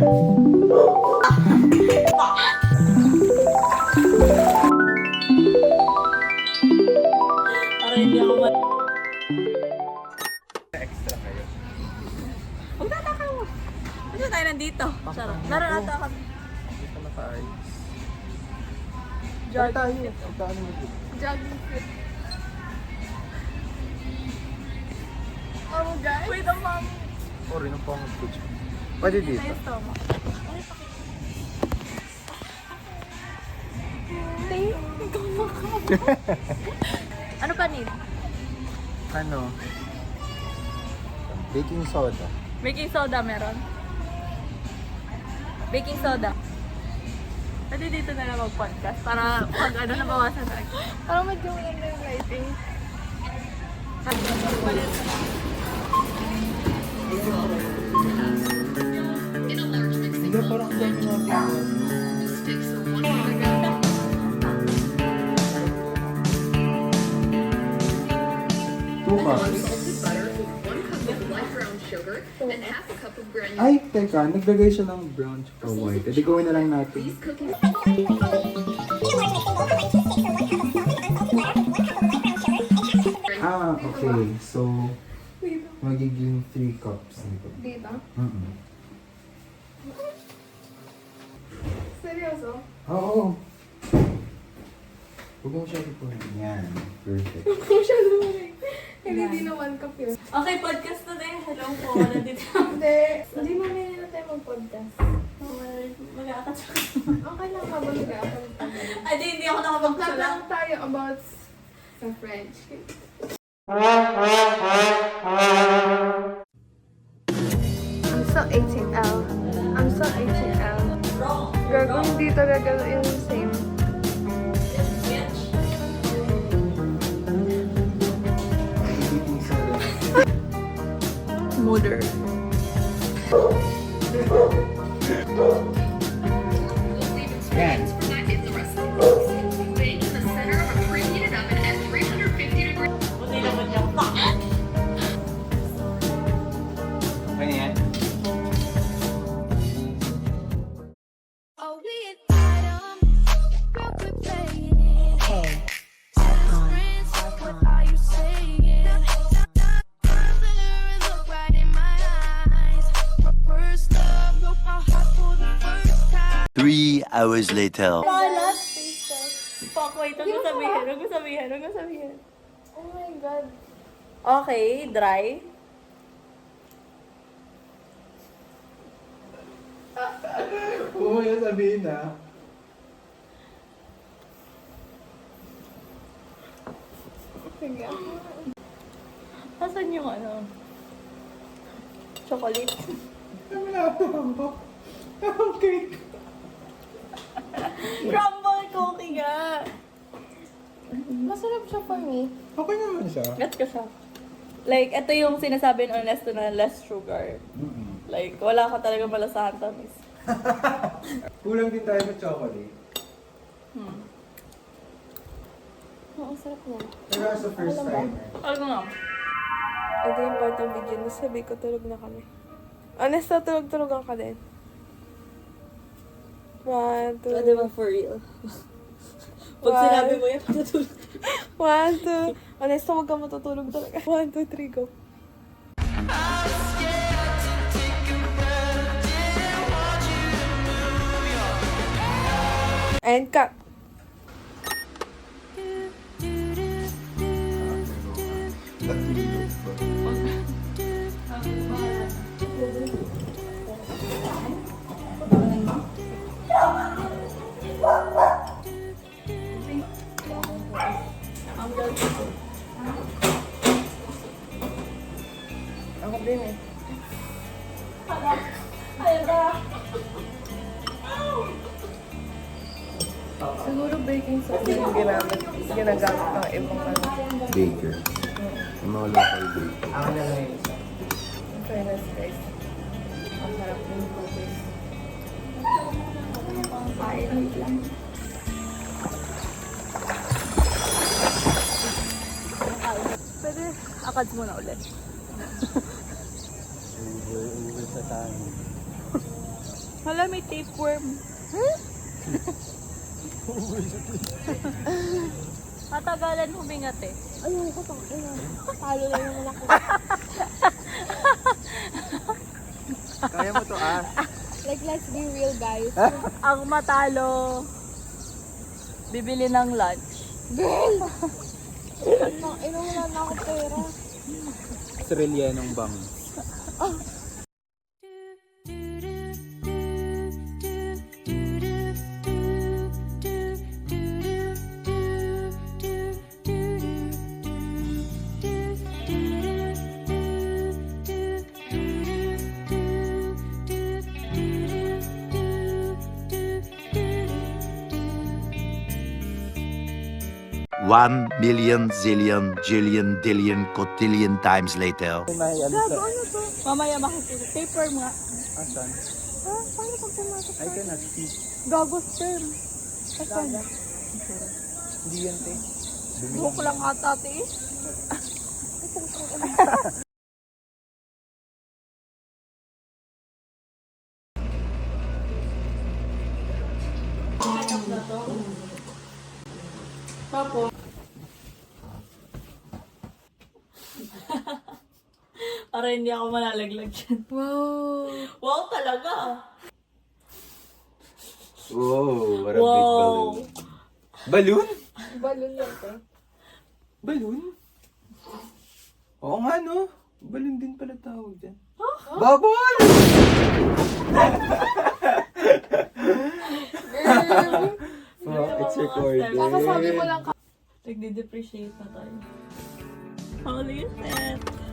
Para hindi ako Extra kayo. Huwag tataka mo. Ano tayo nandito? Sarap. Laro na tayo. Dito na tayo. Jogging fit. Saan mo dito? Jogging fit. Oh guys. Wait, ang mami. Oh, rin ang pangod ko dyan. Pwede dito. Nice stomach. Ano pa need? Ano? Baking soda. Baking soda meron? Baking soda. Pwede dito na lang mag-podcast para pag ano nabawasan tayo. Parang medyo maganda yung lighting. Hindi, parang dami natin. Two cups. Ay, teka. Naglagay siya ng brown tsaka white. Edi gawin na lang natin. Ah, okay. So, magiging 3 cups nito. Dito? Seryoso? Oo. Huwag mo siya ipunin. Yan. Perfect. Kung siya lumari. Hindi di na 1 cup yun. Okay, podcast na tayo. Hello po. Wala dito. Hindi mamaya na tayo mag-podcast. Mag-aakat siya. Okay lang habang nag-aapang tayo. Ay, hindi ako Talk nakapagpasala. lang tayo about sa French. I'm so 18L. I'm so 18L. Gago, hindi talaga yung same. Baking soda. Mother. Yan. Buti naman niya. Okay na yan? Three hours later. Palat. Fuck, wait. Huwag mo sabihin. Huwag mo sabihin. Huwag mo sabihin. Oh my God. Okay, dry. Huwag mo yan sabihin na. Sige. Asan yung ano? Chocolate. Wala ako. Cake. Crumble cookie nga. Masarap siya for me. Okay naman siya. Gets ko siya. Like, ito yung sinasabi ng less to na less sugar. Like, wala ka talaga malasahan tamis. Kulang din tayo sa chocolate. Oo, sarap niya. Pero sa first timer. Ano nga? Ito yung part ng video na sabi ko tulog na kami. Honest na tulog-tulogan ka din. 1, 2, Pwede ba for real? Pag One. sinabi mo yan, patutulog. 1, 2. Honest, huwag ka matutulog talaga. 1, 2, 3, go. And cut. Ako din eh. Siguro baking soda yung ginagamit ng ibang ano. Baker. Yung mga local baker. In fairness guys. Ang sarap ng cookies. Pwede, akads mo na ulit. Uwi sa tayo. Wala, may tapeworm. Matagalan humingat eh. Ayun ko tang ina. Talo na naman ako. Kaya mo to Like, let's be real, guys. Ang matalo, bibili ng lunch. Girl! Ina, wala na ako pera. Australianong bang. One million zillion jillion dillion cotillion times later. Gago, ano to? Mamaya makikita. Tapeworm nga. Asan? Ha? Paano pag pumasok? I cannot see. Gago, sperm. Asan? Hindi yan, te. Buhok lang ata, te. Papo. Para hindi ako malalaglag dyan. Wow. Wow, talaga. Wow, what a Wow. big balloon. Balloon? Balon yan, te. Balloon? Oo nga, no? Balloon din pala tawag dyan. Bubble! Oh, it's recorded. Kakasabi mo lang Nagde-depreciate na tayo. Holy shit.